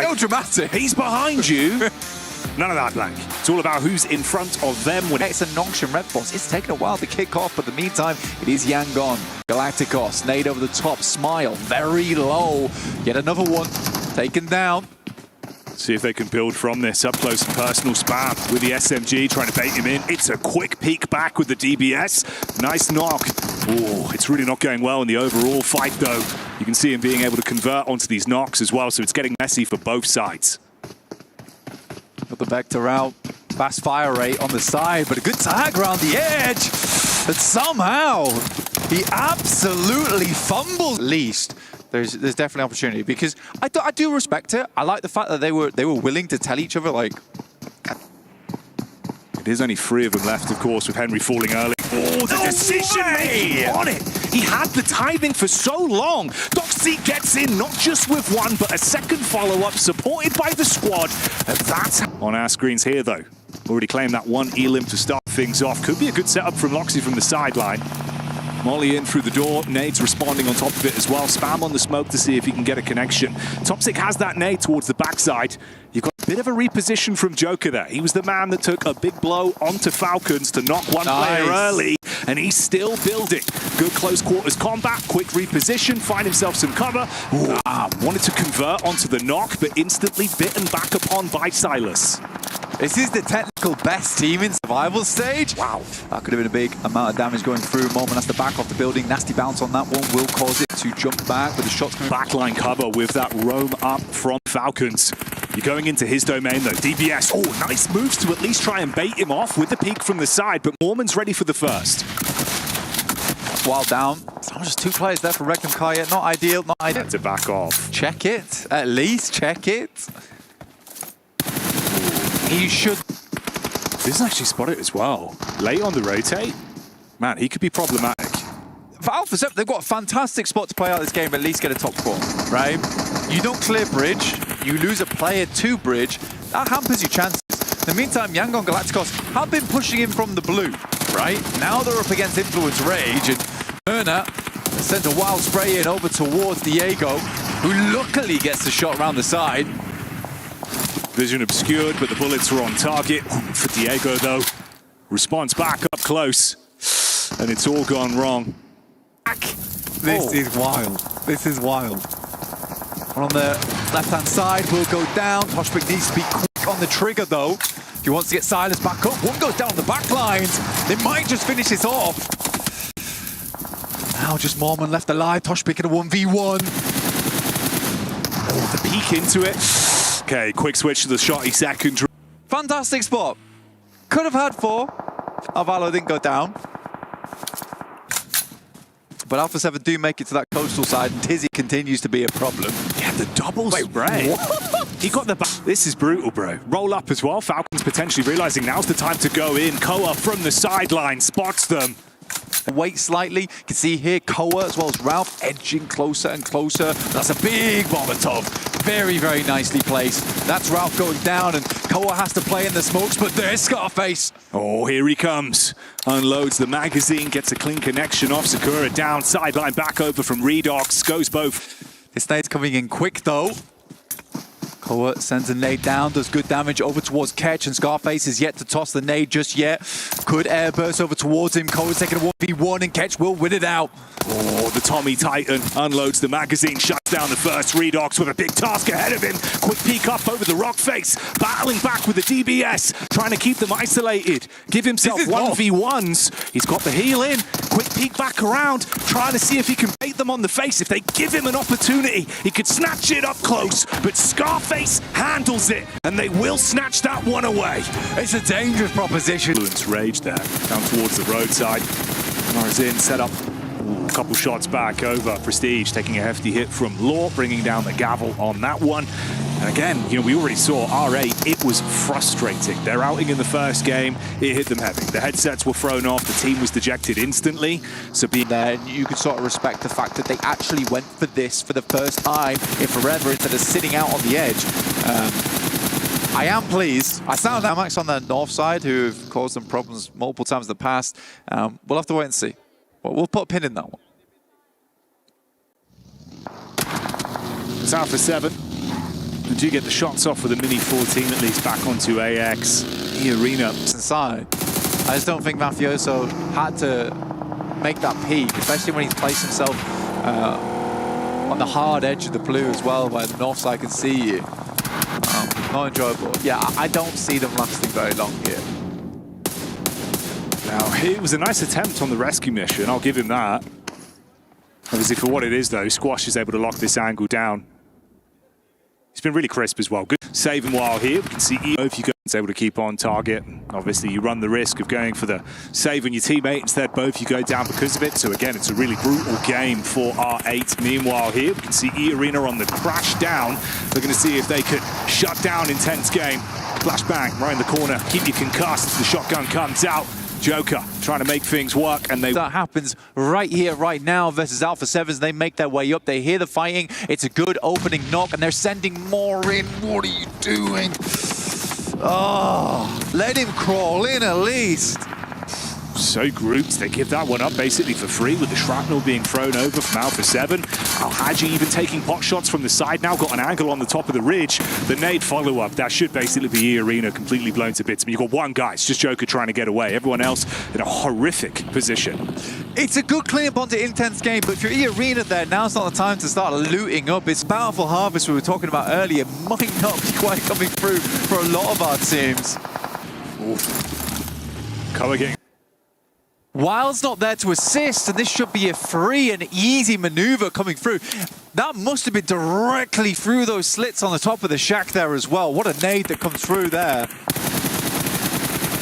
No dramatic. He's behind you. None of that, Blank. It's all about who's in front of them. When It's a Noxian Red Boss. It's taken a while to kick off, but in the meantime, it is Yangon. Galacticos, nade over the top, Smile, very low. Yet another one taken down. See if they can build from this. Up close and personal spam with the SMG, trying to bait him in. It's a quick peek back with the DBS. Nice knock. Oh, it's really not going well in the overall fight, though. You can see him being able to convert onto these knocks as well, so it's getting messy for both sides. Got the Vector out. Fast fire rate on the side, but a good tag around the edge. But somehow, he absolutely fumbled. At least, there's definitely opportunity, because I do respect it. I like the fact that they were willing to tell each other, like... There's only 3 of them left, of course, with Henry falling early. Oh, the decision-making on it! He had the timing for so long. Doxy gets in, not just with one, but a second follow-up, supported by the squad. And that's on our screens here, though. Already claimed that one elim to start things off. Could be a good setup from Loxy from the sideline. Molly in through the door, nades responding on top of it as well. Spam on the smoke to see if he can get a connection. Toxic has that nade towards the backside. You've got a bit of a reposition from Joker there. He was the man that took a big blow onto Falcons to knock one player early, and he's still building. Good close quarters combat, quick reposition, find himself some cover. Wanted to convert onto the knock, but instantly bitten back upon by Silas. This is the technical best team in survival stage. Wow, that could have been a big amount of damage going through. Moment has to back off the building. Nasty bounce on that one will cause it to jump back, but the shots coming. Backline cover with that roam up from Falcons. You're going into his domain though. DBS, oh, nice moves to at least try and bait him off with the peek from the side, but Mormon's ready for the first. While down, just 2 players there for Rectum Kaya. Not ideal, not ideal. To back off. Check it, at least check it. He should. This is actually spotted as well. Late on the rotate. Man, he could be problematic. For Alpha 7, they've got a fantastic spot to play out this game, at least get a top 4, right? You don't clear bridge, you lose a player to bridge, that hampers your chances. In the meantime, Yangon Galacticos have been pushing him from the blue, right? Now they're up against Influence Rage, and Erna sends a wild spray in over towards Diego, who luckily gets the shot around the side. Vision obscured, but the bullets were on target. For Diego, though, response back up close, and it's all gone wrong. This is wild. This is wild. One on the left-hand side will go down. Toshbik needs to be quick on the trigger, though. If he wants to get Silas back up, one goes down the back lines. They might just finish this off. Now just Mormon left alive. Toshbik in a 1v1. Oh, the peek into it. Okay, quick switch to the shotty second. Fantastic spot. Could have had 4. Avalo didn't go down. But Alpha 7 do make it to that coastal side, and Tizzy continues to be a problem. Yeah, the doubles. Wait, Ray. He got the back. This is brutal, bro. Roll up as well. Falcons potentially realizing now's the time to go in. Koa from the sideline spots them. Wait slightly. You can see here Koa as well as Ralph edging closer and closer. That's a big Molotov. Very, very nicely placed. That's Ralph going down, and Koa has to play in the smokes, but there's Scarface. Oh, here he comes. Unloads the magazine, gets a clean connection off. Sakura down, sideline back over from Redox. Goes both. This nade's coming in quick, though. Koa sends a nade down, does good damage over towards Ketch, and Scarface is yet to toss the nade just yet. Could air burst over towards him. Koa's taking a 1v1, and Ketch will win it out. Oh, the Tommy Titan unloads the magazine, shuts down the first. Redox with a big task ahead of him. Quick peek up over the rock face, battling back with the DBS, trying to keep them isolated. Give himself 1v1s. He's got the heal in. Quick peek back around, trying to see if he can bait them on the face. If they give him an opportunity, he could snatch it up close, but Scarface handles it, and they will snatch that one away. It's a dangerous proposition. Influence Rage there, down towards the roadside. Mars in, set up. Ooh, a couple shots back over. Prestige taking a hefty hit from Law, bringing down the gavel on that one. And again, you know, we already saw R8, it was frustrating. Their outing in the first game, it hit them heavy. The headsets were thrown off, the team was dejected instantly. So being there, you could sort of respect the fact that they actually went for this for the first time in forever instead of sitting out on the edge. I am pleased. I sound Amax on the north side, who have caused them problems multiple times in the past. We'll have to wait and see. We'll put a pin in that one. It's Alpha 7. And do get the shots off with a Mini 14 at least back onto AX. The arena. Inside. I just don't think Mafioso had to make that peak, especially when he's placed himself on the hard edge of the blue as well, where the north side can see you. Not enjoyable. Yeah, I don't see them lasting very long here. Now, it was a nice attempt on the rescue mission, I'll give him that. Obviously, for what it is, though, Squash is able to lock this angle down. He's been really crisp as well. Good saving while here. We can see if you go, it's able to keep on target. Obviously, you run the risk of going for the save on your teammate. Instead, both you go down because of it. So again, it's a really brutal game for R8. Meanwhile, here we can see E-Arena on the crash down. They're going to see if they could shut down Intense Game. Flashbang right in the corner. Keep you concussed. The shotgun comes out. Joker trying to make things work, and that happens right here, right now versus Alpha 7s. They make their way up. They hear the fighting. It's a good opening knock, and they're sending more in. What are you doing? Oh, let him crawl in at least. So grouped, they give that one up basically for free with the shrapnel being thrown over from Alpha 7. Al-Haji even taking pot shots from the side now, got an angle on the top of the ridge. The nade follow-up, that should basically be E-Arena completely blown to bits. I mean, you've got one guy, it's just Joker trying to get away. Everyone else in a horrific position. It's a good clean up onto Intense Game, but if you're E-Arena there, now's not the time to start looting up. It's Bountiful Harvest we were talking about earlier might not be quite coming through for a lot of our teams. Oof. Cover getting... Wild's not there to assist, and this should be a free and easy maneuver coming through. That must have been directly through those slits on the top of the shack there as well. What a nade that comes through there.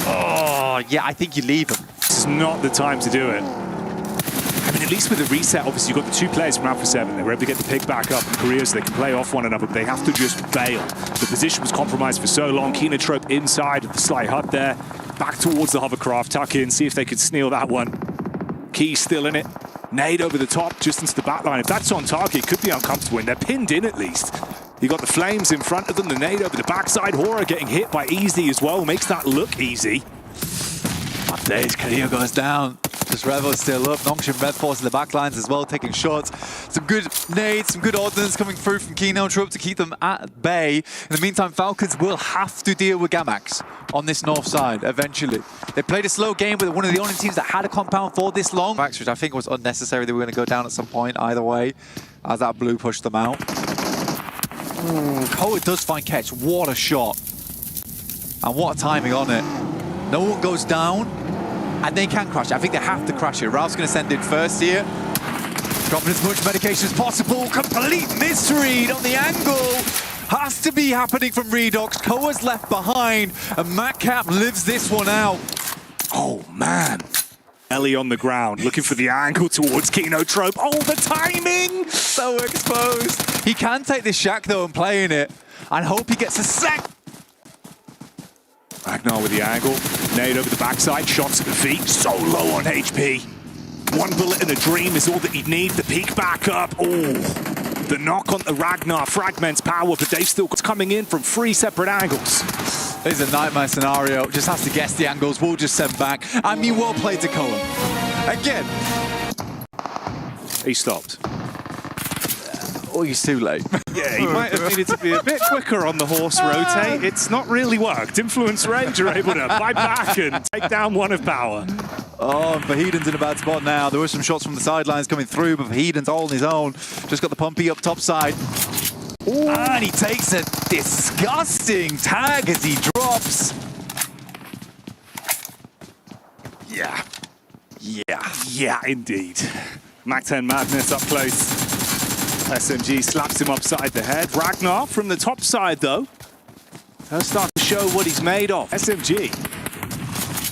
Oh, yeah, I think you leave him. This is not the time to do it. I mean, at least with the reset, obviously, you've got the two players from Alpha 7. They were able to get the pick back up in Korea so they can play off one another, but they have to just bail. The position was compromised for so long. Kenotrope inside of the slight hut there. Back towards the hovercraft, tuck in, see if they could steal that one. Key still in it. Nade over the top, just into the back line. If that's on target, it could be uncomfortable, and they're pinned in at least. You got the flames in front of them, the nade over the backside. HORRA getting hit by Easy as well, makes that look easy. Updates, Korea goes down. Just Revo still up. Nongshin Red Force in the back lines as well, taking shots. Some good nades, some good ordnance coming through from Kenotrope to keep them at bay. In the meantime, Falcons will have to deal with Gamax on this north side eventually. They played a slow game with one of the only teams that had a compound for this long, which I think was unnecessary. They were going to go down at some point either way, as that blue pushed them out. Koa does find catch. What a shot. And what a timing on it. No one goes down. And they can crash it. I think they have to crash it. Ralph's going to send in first here. Dropping as much medication as possible. Complete misread on the angle. Has to be happening from Redox. Koa's left behind. And Matcap lives this one out. Oh, man. Ellie on the ground, looking for the angle towards Kenotrope. Oh, the timing! So exposed. He can take this shack, though, and play in it. And hope he gets a sec. Ragnar with the angle, nade over the backside, shots at the feet, so low on HP. One bullet in a dream is all that he'd need, the peak back up. Oh, the knock on the Ragnar fragments power, but they've still got coming in from 3 separate angles. This is a nightmare scenario, just has to guess the angles, we'll just send back. I mean, well played to Cohen. Again. He stopped. Oh, he's too late. Yeah, he might have needed to be a bit quicker on the horse rotate. It's not really worked. Influence Rage are able to fight back and take down one of power. Oh, and Vahedon's in a bad spot now. There were some shots from the sidelines coming through, but Vahedon's all on his own. Just got the pumpy up top side. Ooh. And he takes a disgusting tag as he drops. Yeah. Yeah, indeed. Mac 10 Madness up close. SMG slaps him upside the head. Ragnar from the top side, though. He'll start to show what he's made of. SMG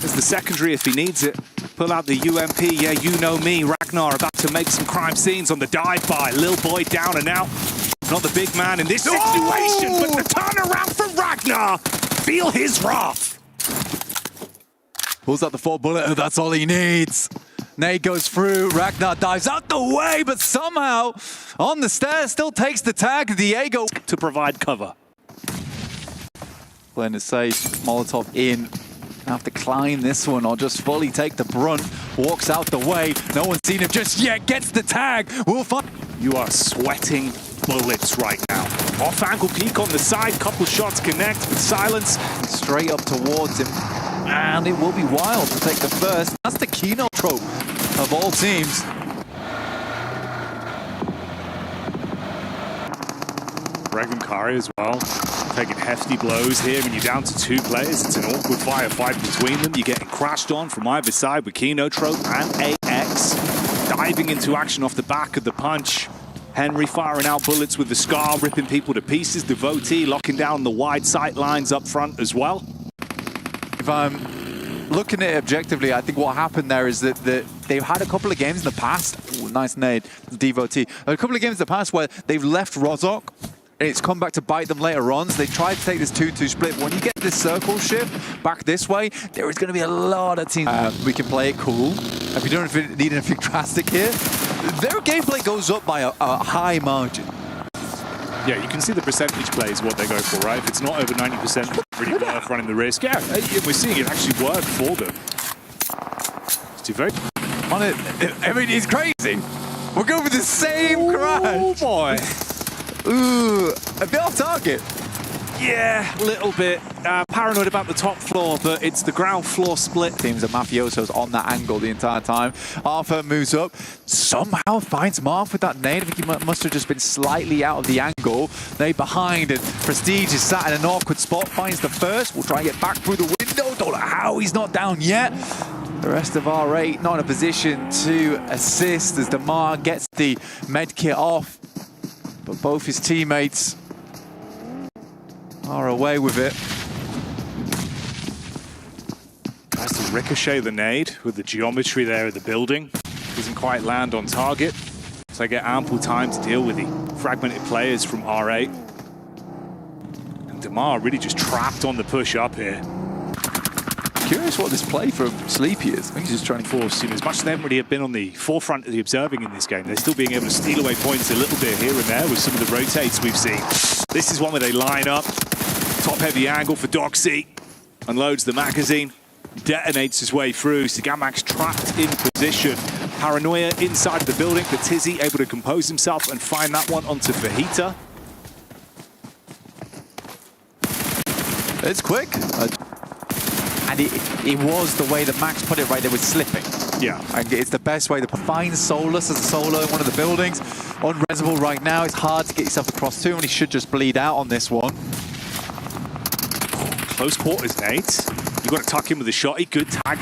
is the secondary if he needs it. Pull out the UMP, yeah, you know me. Ragnar about to make some crime scenes on the dive by. Lil Boy down and out. Not the big man in this situation, but the turnaround from Ragnar. Feel his wrath. Pulls out the 4-bullet, that's all he needs. Nade goes through, Ragnar dives out the way, but somehow on the stairs still takes the tag. Diego to provide cover. Playing it safe, Molotov in. Have to climb this one or just fully take the brunt. Walks out the way, no one's seen him just yet, gets the tag. We'll find. You are sweating bullets right now. Off-angle peek on the side, couple shots connect with silence. Straight up towards him. And it will be wild to take the first. That's the keynote trope of all teams. Regan Kari as well, taking hefty blows here. When you're down to 2 players, it's an awkward firefight between them. You're getting crashed on from either side with Kinotrope and AX diving into action off the back of the punch. Henry firing out bullets with the Scar, ripping people to pieces. Devotee locking down the wide sight lines up front as well. If I'm looking at it objectively, I think what happened there is that they've had a couple of games in the past. Ooh, nice nade, Devotee. A couple of games in the past where they've left Rozok. And it's come back to bite them later on. So they tried to take this 2-2 split. But when you get this circle shift back this way, there is going to be a lot of teams. We can play it cool. If you don't need anything drastic here, their gameplay goes up by a high margin. Yeah, you can see the percentage play is what they go for, right? If it's not over 90%, really worth running the risk. Yeah, we're seeing it actually work for them. It's too very on it. I mean, it's crazy. We're going with the same crash. Oh boy. Ooh, a bit off target. Yeah, a little bit. Paranoid about the top floor, but it's the ground floor split. Teams of Mafiosos on that angle the entire time. Arthur moves up, somehow finds Marth with that nade. I think he must have just been slightly out of the angle. They behind, and Prestige is sat in an awkward spot, finds the first. We'll try and get back through the window. Don't know how he's not down yet. The rest of R8 not in a position to assist as Damar gets the med kit off. But both his teammates are away with it. Tries to ricochet the nade with the geometry there of the building. Doesn't quite land on target. So they get ample time to deal with the fragmented players from R8. And Damar really just trapped on the push up here. Curious what this play from Sleepy is. I think he's just trying to force, as much as they haven't really been on the forefront of the observing in this game, they're still being able to steal away points a little bit here and there with some of the rotates we've seen. This is one where they line up, top heavy angle for Doxy, unloads the magazine, detonates his way through. Sigamax trapped in position. Paranoia inside the building, but Tizzy able to compose himself and find that one onto Fajita. It's quick. And it was the way that Max put it right, they were slipping. Yeah. And it's the best way to find Solus as a solo in one of the buildings. Unresable right now, it's hard to get yourself across to, and he should just bleed out on this one. Close quarters, Nate. You've got to tuck him with a shotty, good tag.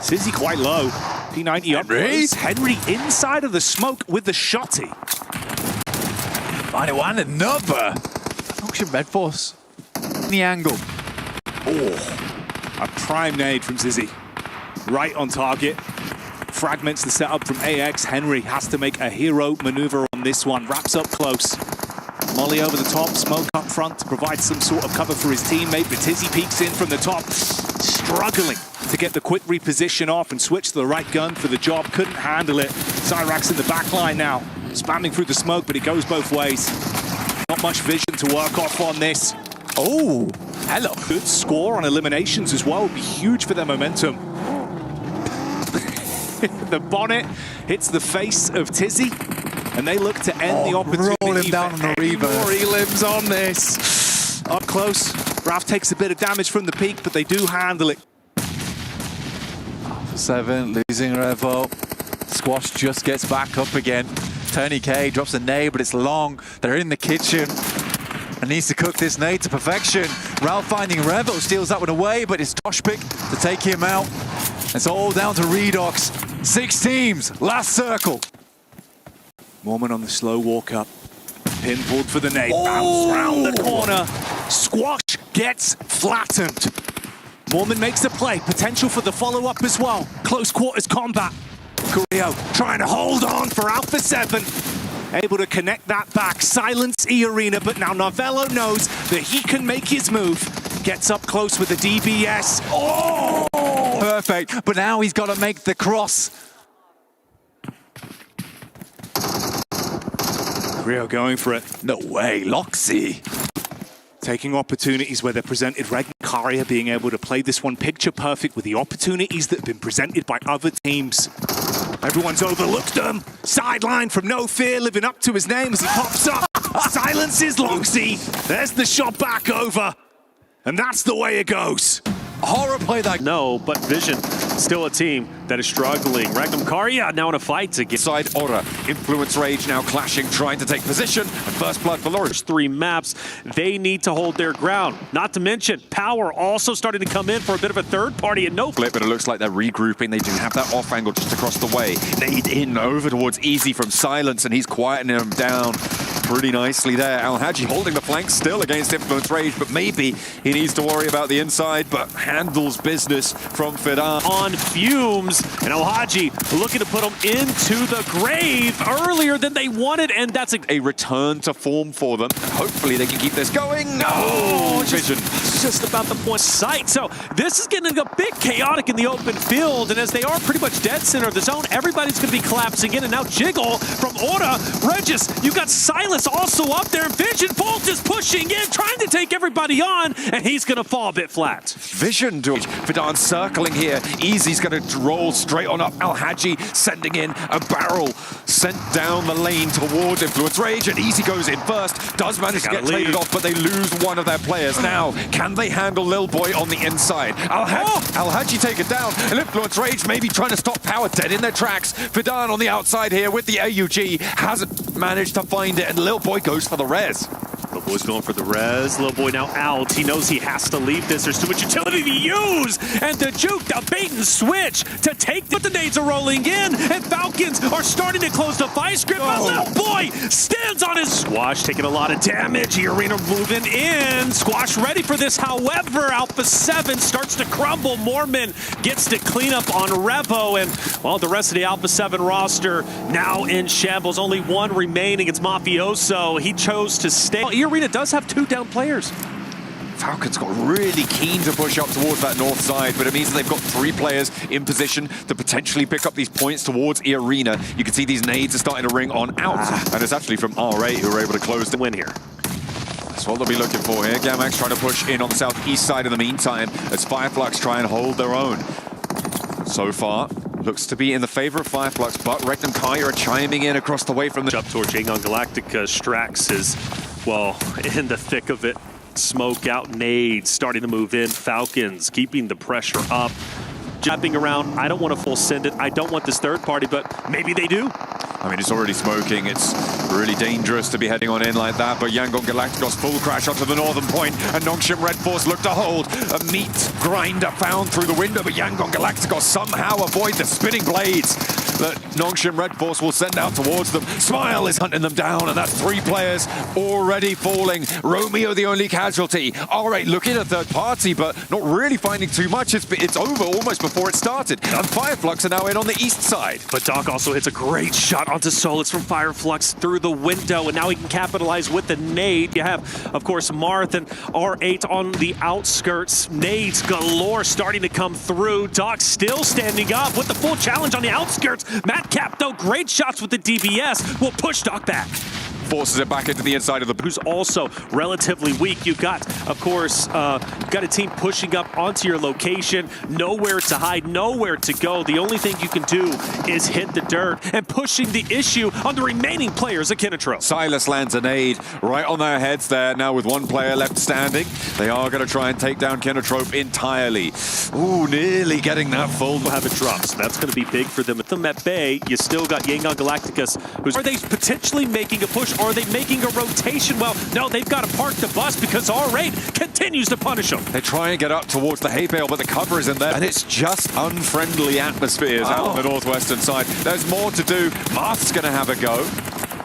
Sizzy quite low. P90 up close. Henry inside of the smoke with the shotty. Final one, another. Auction Medforce. In the angle. Oh. A prime nade from Zizzy. Right on target. Fragments the setup from AX. Henry has to make a hero maneuver on this one. Wraps up close. Molly over the top. Smoke up front to provide some sort of cover for his teammate. But Tizzy peeks in from the top. Struggling to get the quick reposition off and switch to the right gun for the job. Couldn't handle it. Cyrax in the back line now. Spamming through the smoke, but it goes both ways. Not much vision to work off on this. Oh, hello. Good score on eliminations as well. Would be huge for their momentum. The bonnet hits the face of Tizzy, and they look to end the opportunity. Roll him down on the reverse. More elims on this. Up close. Raf takes a bit of damage from the peak, but they do handle it. 7, losing Revo. Squash just gets back up again. Tony K drops a nade, but it's long. They're in the kitchen. And needs to cook this nade to perfection. Ralph finding Revo, steals that one away, but it's Tosh pick to take him out. It's all down to Redox. 6 teams, last circle. Mormon on the slow walk up. Pin pulled for the nade, bounce round the corner. Squash gets flattened. Mormon makes a play, potential for the follow-up as well. Close quarters combat. Carrillo trying to hold on for Alpha 7. Able to connect that back, silence E-Arena, but now Novello knows that he can make his move. Gets up close with the DBS. Oh! Perfect, but now he's got to make the cross. Rio going for it. No way, Loxy. Taking opportunities where they're presented. Ragnacaria being able to play this one picture perfect with the opportunities that have been presented by other teams. Everyone's overlooked them. Sideline from No Fear, living up to his name as he pops up. Silences Loxy. There's the shot back over. And that's the way it goes. HORRA play that. No, but Vision still a team that is struggling. Ragnar now in a fight to get Side HORRA. Influence Rage now clashing, trying to take position. And first blood for Loris. 3 maps. They need to hold their ground. Not to mention, Power also starting to come in for a bit of a third party and no Flip, but it looks like they're regrouping. They do have that off angle just across the way. Nade in over towards Easy from Silence, and he's quietening him down pretty nicely there. Al-Haji holding the flank still against Influence Rage, but maybe he needs to worry about the inside, but handles business from Fidan. on fumes, and Al-Haji looking to put him into the grave earlier than they wanted, and that's A return to form for them. Hopefully they can keep this going. No! Oh, Vision. just about the point sight. So this is getting a bit chaotic in the open field, and as they are pretty much dead center of the zone, everybody's going to be collapsing in, and now Jiggle from Aura. Regis, you got Silas also up there, and Vision Bolt is pushing in, trying to take everybody on, and he's going to fall a bit flat. Vision to Fidan circling here. Easy's going to roll straight on up. Al-Haji sending in a barrel. Sent down the lane towards Influence Rage, and Easy goes in first. Does manage to get traded off, but they lose one of their players. Now, can they handle Lil Boy on the inside? Al-Haji take it down, and Influence Rage maybe trying to stop Power dead in their tracks. Fidan on the outside here with the AUG. Hasn't managed to find it, and Lil Boy goes for the res. Little Boy's going for the res. Little Boy now out. He knows he has to leave this. There's too much utility to use. And the juke, the bait and switch to take the nades are rolling in. And Falcons are starting to close the vice grip. But Little Boy stands on his Squash taking a lot of damage. The arena moving in. Squash ready for this. However, Alpha 7 starts to crumble. Mormon gets to clean up on Revo. And, well, the rest of the Alpha 7 roster now in shambles. Only one remaining. It's Mafioso. He chose to stay. Arena does have 2 down players. Falcons got really keen to push up towards that north side, but it means that they've got 3 players in position to potentially pick up these points towards the arena. You can see these nades are starting to ring on out, and it's actually from R8 who are able to close the win here. That's what they'll be looking for here. Gamax trying to push in on the southeast side in the meantime as Fireflux try and hold their own. So far, looks to be in the favor of Fireflux, but Regnum Kai are chiming in across the way from the... Up towards Yangon Galactica. Strax is, well, in the thick of it. Smoke out, nades starting to move in. Falcons keeping the pressure up. Jabbing around. I don't want to full send it. I don't want this third party, but maybe they do. I mean, it's already smoking. It's really dangerous to be heading on in like that, but Yangon Galacticos full crash onto the northern point, and Nongshim Red Force look to hold. A meat grinder found through the window, but Yangon Galacticos somehow avoid the spinning blades that Nongshim Red Force will send out towards them. Smile is hunting them down, and that's 3 players already falling. Romeo the only casualty. All right, looking at third party, but not really finding too much. It's over almost before it started. And Fireflux are now in on the east side. But Doc also hits a great shot onto Solus from Fireflux through the window, and now he can capitalize with the nade. You have, of course, Marth and R8 on the outskirts. Nades galore starting to come through. Doc still standing up with the full challenge on the outskirts. Matt Cap, though, great shots with the DBS, will push Doc back. Forces it back into the inside of the... Who's also relatively weak. You've got, of course, you've got a team pushing up onto your location, nowhere to hide, nowhere to go. The only thing you can do is hit the dirt and pushing the issue on the remaining players of Kinetro. Silas lands a nade right on their heads there. Now with 1 player left standing, they are going to try and take down Kinetrope entirely. Ooh, nearly getting that full. We'll have it drop, so that's going to be big for them. With them at bay, you still got Yangon Galacticus. Are they potentially making a push? Or are they making a rotation? Well, no, they've got to park the bus because R8 continues to punish them. They try and get up towards the hay bale, but the cover is in there, and it's just unfriendly atmospheres out on the northwestern side. There's more to do. Marth's going to have a go.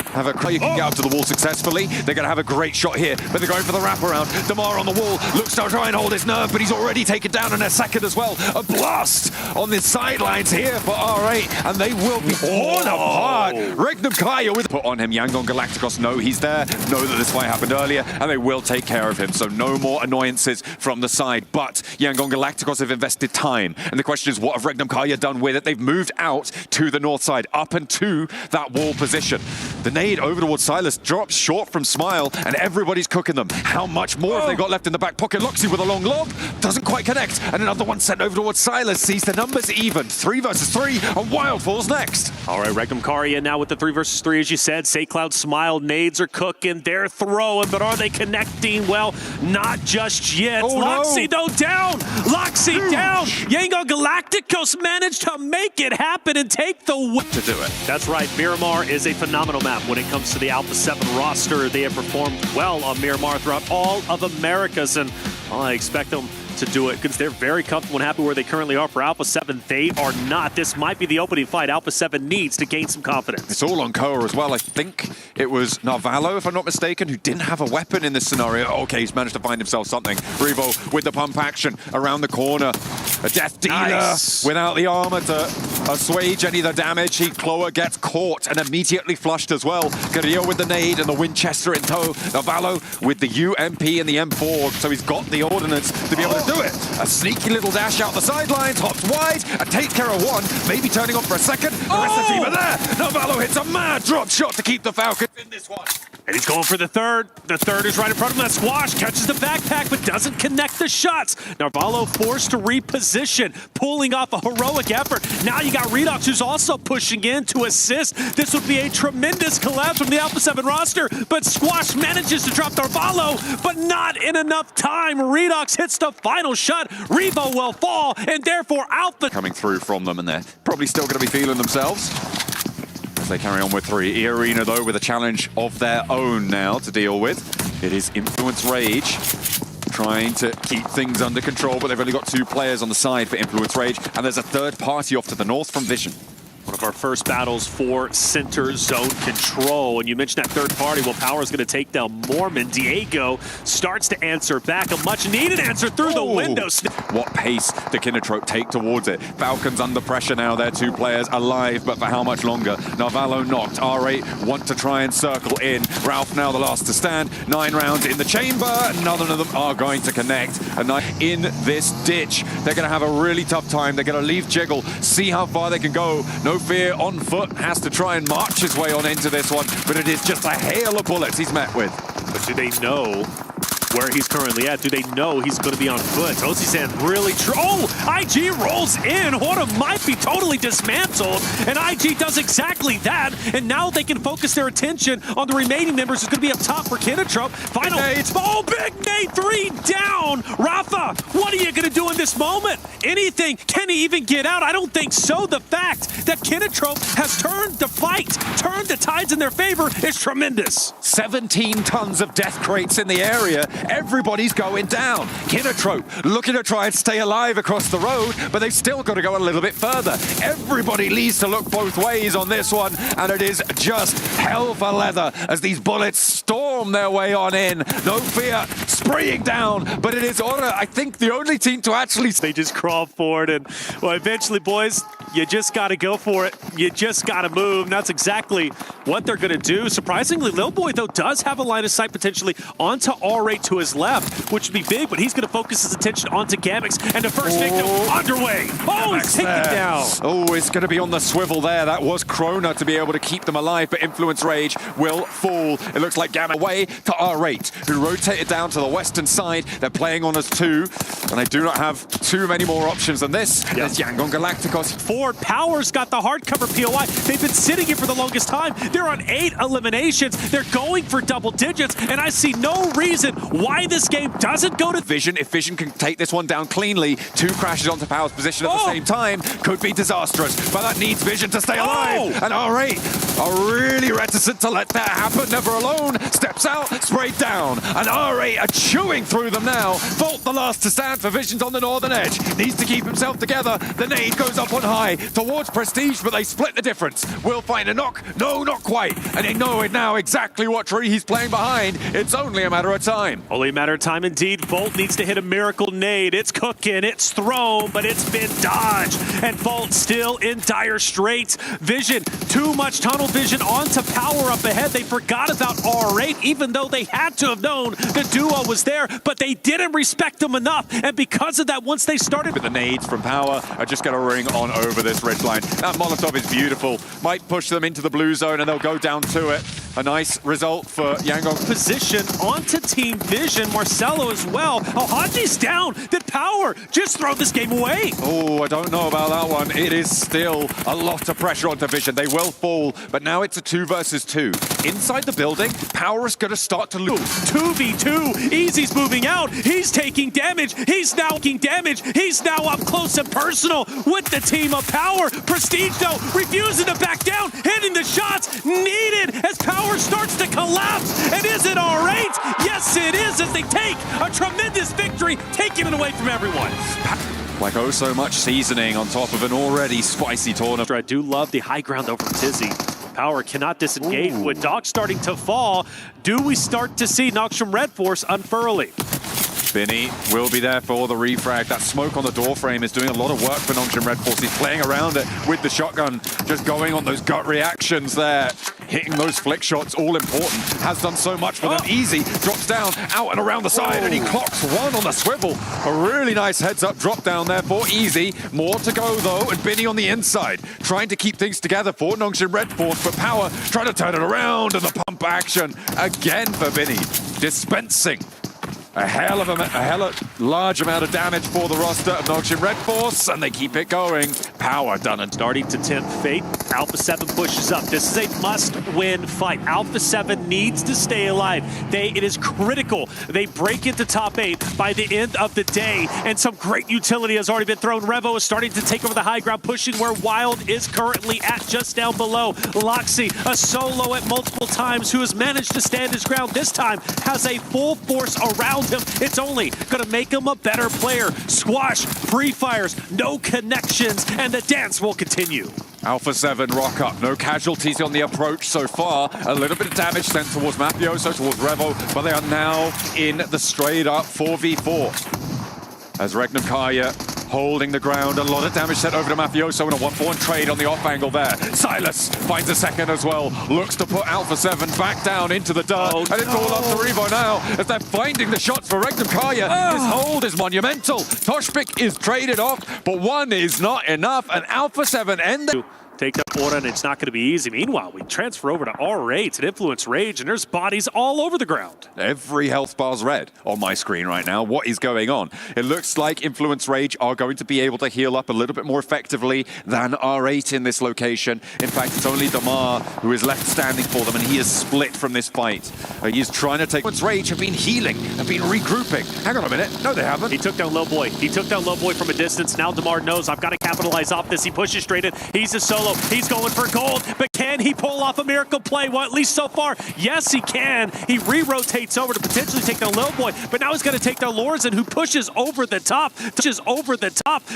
You can get up to the wall successfully. They're going to have a great shot here, but they're going for the wraparound. Damar on the wall looks to try and hold his nerve, but he's already taken down in a second as well. A blast on the sidelines here for R8, and they will be torn apart. Regnum Kaya with put on him. Yangon Galacticos know he's there, know that this fight happened earlier, and they will take care of him. So no more annoyances from the side. But Yangon Galacticos have invested time, and the question is, what have Regnum Kaya done with it? They've moved out to the north side, up and to that wall position. The nade over towards Silas, drops short from Smile, and everybody's cooking them. How much more have they got left in the back pocket? Loxy with a long lob, doesn't quite connect, and another one sent over towards Silas, sees the numbers even. 3 versus 3, and Wild falls next. All right, Regnum Karia now with the 3 versus 3, as you said. SayCloud, Smile, nades are cooking, they're throwing, but are they connecting? Well, not just yet. Oh, Loxy, no. though, down! Loxy down! Yangon Galacticos managed to make it happen and take the win. To do it. That's right, Miramar is a phenomenal map when it comes to the Alpha 7 roster. They have performed well on Miramar throughout all of Americas, and well, I expect them to do it because they're very comfortable and happy where they currently are. For Alpha 7, they are not. This might be the opening fight Alpha 7 needs to gain some confidence. It's all on Koa as well. I think it was Narvalo, if I'm not mistaken, who didn't have a weapon in this scenario. Okay, he's managed to find himself something. Revo with the pump action around the corner. A Death Dealer Nice. without the armor to assuage any of the damage. Kloa gets caught and immediately flushed as well. Carrillo with the nade and the Winchester in tow. Narvalo with the UMP and the M4, so he's got the ordnance to be able to do it. A sneaky little dash out the sidelines, hops wide, and takes care of one, maybe turning on for a second. The rest of the team are there. Narvalo hits a mad drop shot to keep the Falcons in this one. And he's going for the third. The third is right in front of him. That squash catches the backpack, but doesn't connect the shots. Narvalo forced to reposition, pulling off a heroic effort. Now you got Redox, who's also pushing in to assist. This would be a tremendous collapse from the Alpha 7 roster, but Squash manages to drop Narvalo, but not in enough time. Redox hits the final shot. Revo will fall, and therefore Alpha Coming through from them, and they're probably still going to be feeling themselves as they carry on with 3. E-Arena, though, with a challenge of their own now to deal with. It is Influence Rage, trying to keep things under control, but they've only got 2 players on the side for Influence Rage, and there's a third party off to the north from Vision. One of our first battles for center zone control. And you mentioned that third party. Well, Power is going to take down Mormon. Diego starts to answer back. A much-needed answer through the window. What pace the Kinotrope take towards it. Falcons under pressure now. They're 2 players alive, but for how much longer? Narvalo knocked. R8 want to try and circle in. Ralph now the last to stand. 9 rounds in the chamber. None of them are going to connect. And in this ditch, they're going to have a really tough time. They're going to leave Jiggle, see how far they can go. No fear, on foot, has to try and march his way on into this one, but it is just a hail of bullets he's met with. But do they know where he's currently at? Do they know he's going to be on foot? Osi-san really IG rolls in. HORRA might be totally dismantled, and IG does exactly that, and now they can focus their attention on the remaining members who's going to be up top for Kinotrope. Final, big nade, 3 down. Rafa, what are you going to do in this moment? Anything? Can he even get out? I don't think so. The fact that Kinotrope has turned the fight, turned the tides in their favor is tremendous. 17 tons of death crates in the area. Everybody's going down. Kinotrope looking to try and stay alive across the road, but they've still got to go a little bit further. Everybody needs to look both ways on this one, and it is just hell for leather as these bullets storm their way on in. No fear, spraying down, but it is HORRA, I think, the only team to actually... They just crawl forward, and well, eventually, boys, you just got to go for it. You just got to move, and that's exactly what they're going to do. Surprisingly, Lil Boy, though, does have a line of sight potentially onto R8 to his left, which would be big, but he's going to focus his attention onto Gamix, and the first victim underway. Oh, he's taken down. Oh, it's going to be on the swivel there. That was Krona to be able to keep them alive, but Influence Rage will fall. It looks like Gamma away to R8, who rotated down to the western side. They're playing on us 2, and they do not have too many more options than this. Yeah. There's Yangon Galacticos. Ford Power's got the hardcover POI. They've been sitting here for the longest time. They're on 8 eliminations. They're going for double digits, and I see no reason why this game doesn't go to Vision. If Vision can take this one down cleanly, 2 crashes onto Power's position at the same time could be disastrous, but that needs Vision to stay alive. And R8 are really reticent to let that happen. Never alone, steps out, sprayed down, and R8 are chewing through them now. Volt the last to stand for Vision's on the northern edge. Needs to keep himself together. The nade goes up on high towards Prestige, but they split the difference. Will find a knock. No, not quite. And they know it now exactly what tree he's playing behind. It's only a matter of time. Only a matter of time indeed. Volt needs to hit a miracle nade. It's cooking, it's thrown, but it's been dodged. And Volt still in dire straits. Vision, too much tunnel vision onto Power up ahead. They forgot about R8, even though they had to have known the duo was there, but they didn't respect them enough. And because of that, once they started... But the nades from Power are just going to ring on over this ridge line. That Molotov is beautiful. Might push them into the blue zone and they'll go down to it. A nice result for Yangon. Position onto Team Vision. Marcelo as well. Oh, Haji's down. Did Power just throw this game away? Oh, I don't know about that one. It is still a lot of pressure on Vision. They will fall, but now it's a 2 versus 2. Inside the building, Power is going to start to lose. 2v2. Easy's moving out. He's taking damage. He's now taking damage. He's now up close and personal with the team of Power. Prestige, though, refusing to back down, hitting the shots needed as Power starts to collapse. And is it all right? Yes, it is, as they take a tremendous victory, taking it away from everyone. Like oh so much seasoning on top of an already spicy tournament. I do love the high ground over Tizzy. Power cannot disengage. Ooh. With Doc starting to fall, do we start to see Noxium Red Force unfurling? Binny will be there for the refrag. That smoke on the door frame is doing a lot of work for Noxium Red Force. He's playing around it with the shotgun, just going on those gut reactions there. Hitting those flick shots, all important. Has done so much for them. Easy drops down, out and around the side, and he clocks one on the swivel. A really nice heads-up drop down there for Easy. More to go, though, and Binny on the inside. Trying to keep things together for Noxium Red Force, but Power trying to turn it around, and the pump action again for Binny. Dispensing a hell of large amount of damage for the roster of Noxium Red Force, and they keep it going. Power done and Starting to tempt fate. Alpha 7 pushes up. This is a must-win fight. Alpha 7 needs to stay alive. It is critical. They break into top 8 by the end of the day, and some great utility has already been thrown. Revo is starting to take over the high ground, pushing where Wild is currently at, just down below. Loxy, a solo at multiple times, who has managed to stand his ground. This time has a full force around him. It's only going to make him a better player. Squash, pre-fires, no connections, and the dance will continue. Alpha 7 rock up. No casualties on the approach so far. A little bit of damage sent towards Mafioso, towards Revo, but they are now in the straight up 4v4. As Regnum Kaya holding the ground. A lot of damage sent over to Mafioso and a 1-for-1 trade on the off angle there. Silas finds a second as well. Looks to put Alpha 7 back down into the dirt. And it's all up to Revo now as they're finding the shots for Regnum Kaya. His hold is monumental. Toshpik is traded off, but one is not enough. And Alpha 7 end the Take that order, and it's not going to be easy. Meanwhile, we transfer over to R8 and Influence Rage, and there's bodies all over the ground. Every health bar's red on my screen right now. What is going on? It looks like Influence Rage are going to be able to heal up a little bit more effectively than R8 in this location. In fact, it's only Damar who is left standing for them, and he is split from this fight. He's trying to take... Influence Rage have been healing, have been regrouping. Hang on a minute. No, they haven't. He took down Low Boy. He took down Low Boy from a distance. Now Damar knows I've got to capitalize off this. He pushes straight in. He's a solo. He's going for gold, but can he pull off a miracle play? Well, at least so far, yes, he can. He re-rotates over to potentially take down Lil Boy, but now he's going to take down Lorzen, who pushes over the top.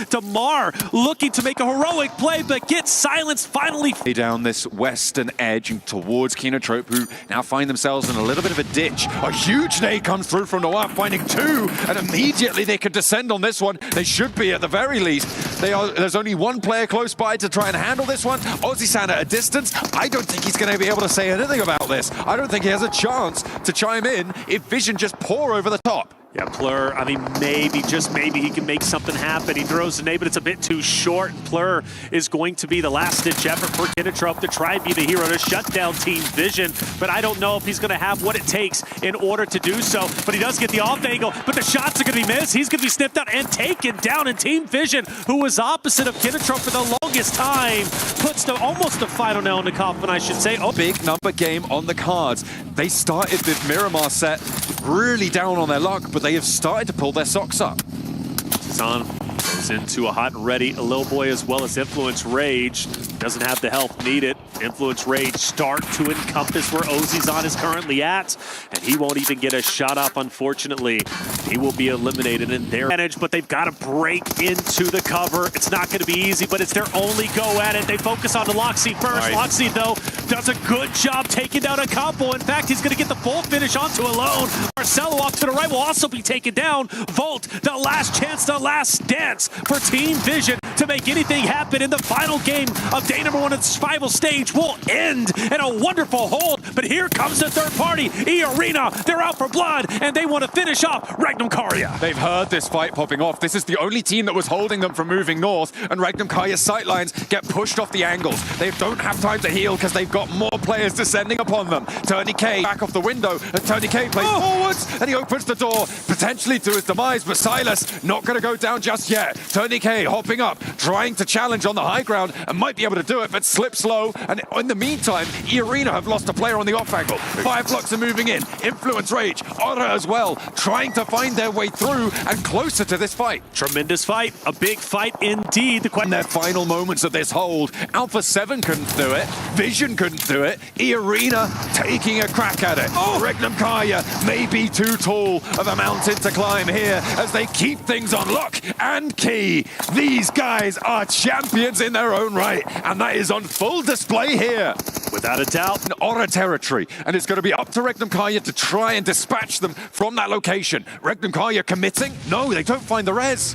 Damar looking to make a heroic play, but gets silenced finally. Down this western edge and towards Kinotrope, who now find themselves in a little bit of a ditch. A huge nade comes through from Noir, finding two, and immediately they could descend on this one. They should be at the very least. There's only one player close by to try and handle this one. Ozzy-san at a distance. I don't think he's going to be able to say anything about this. I don't think he has a chance to chime in if Vision just pour over the top. Yeah, Plur, I mean, maybe, just maybe, he can make something happen. He throws the nade, but it's a bit too short. Plur is going to be the last-ditch effort for Kinotrope to try and be the hero to shut down Team Vision, but I don't know if he's going to have what it takes in order to do so. But he does get the off angle, but the shots are going to be missed. He's going to be snipped out and taken down, and Team Vision, who was opposite of Kinotrope for the longest time, puts almost the final nail in the coffin, I should say. Oh. Big number game on the cards. They started this Miramar set really down on their luck, but they have started to pull their socks up. Zan goes into a hot and ready Lil Boy as well as Influence Rage. Doesn't have the health needed. Influence Rage start to encompass where Ozzy-Zan is currently at, and he won't even get a shot up, unfortunately. He will be eliminated in their advantage, but they've got to break into the cover. It's not going to be easy, but it's their only go at it. They focus on the Loxy first. Right. Loxy, though, does a good job taking down a couple. In fact, he's going to get the full finish onto Alone. Marcelo off to the right will also be taken down. Volt, the last chance, the last dance. Fireflux for Team Vision to make anything happen in the final game of day number 1 of the survival stage will end in a wonderful hold. But here comes the third party, E-Arena. They're out for blood, and they want to finish off Regnum Karya. They've heard this fight popping off. This is the only team that was holding them from moving north, and Regnum Karya's sightlines get pushed off the angles. They don't have time to heal because they've got more players descending upon them. Tony K back off the window, and Tony K plays forwards, and he opens the door, potentially to his demise, but Silas not going to go down just yet. Tony K hopping up, trying to challenge on the high ground, and might be able to do it, but slips low, and in the meantime, E-Arena have lost a player on the off angle. Fireflux are moving in, Influence Rage, HORRA as well, trying to find their way through and closer to this fight. Tremendous fight, a big fight indeed. In their final moments of this hold, Alpha 7 couldn't do it, Vision couldn't do it, E-Arena taking a crack at it. Regnum Karya may be too tall of a mountain to climb here as they keep things on lock and key. These guys are champions in their own right, and that is on full display here. Without a doubt. In HORRA territory, and it's going to be up to Regnum Karya to try and dispatch them from that location. Regnum Karya committing? No, they don't find the res.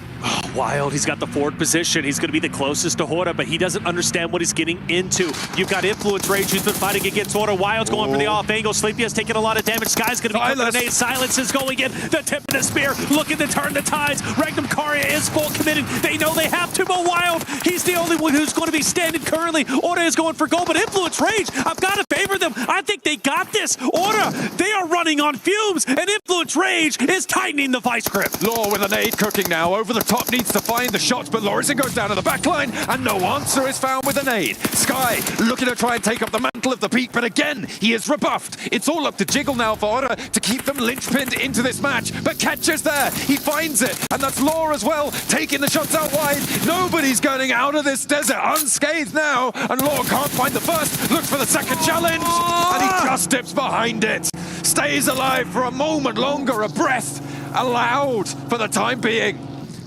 Wild, he's got the forward position. He's going to be the closest to HORRA, but he doesn't understand what he's getting into. You've got Influence Rage who's been fighting against HORRA. Wild's going for the off angle. Sleepy has taken a lot of damage. Sky's going to be coming to nade. Silence is going in. The tip of the spear looking to turn the tides. Regnum Karya is full committed. They know they have to, but Wild, he's the only one who's going to be standing currently. HORRA is going for gold, but Influence Rage, I've got to favor them. I think they got this. HORRA, they are running on fumes, and Influence Rage is tightening the vice grip. Law with a nade cooking now. Over the top needs to find the shots, but Lorison goes down to the back line, and no answer is found with a nade. Sky looking to try and take up the mantle of the peak, but again, he is rebuffed. It's all up to Jiggle now for HORRA to keep them linchpinned into this match, but Catcher's there. He finds it, and that's Law as well, taking the shots out wide. Nobody's getting out of this desert unscathed now, and Law can't find the first, looks for the second challenge, and he just dips behind it. Stays alive for a moment longer, a breath allowed for the time being.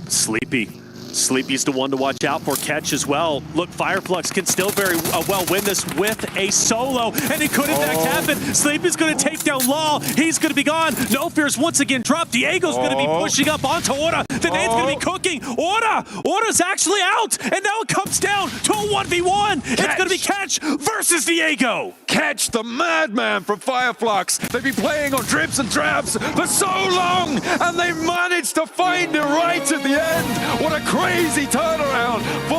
Sleepy's the one to watch out for. Catch as well. Look, Fireflux can still very well win this with a solo, and it could in fact happen. Sleepy's going to take down Law. He's going to be gone. No Fear's once again dropped. Diego's going to be pushing up onto HORRA. The nade's going to be cooking. HORRA's actually out, and now it comes down to a 1v1. It's going to be Catch versus Diego. Catch, the madman from Fireflux. They've been playing on dribs and drabs for so long, and they managed to find it right at the end. What a crazy turnaround for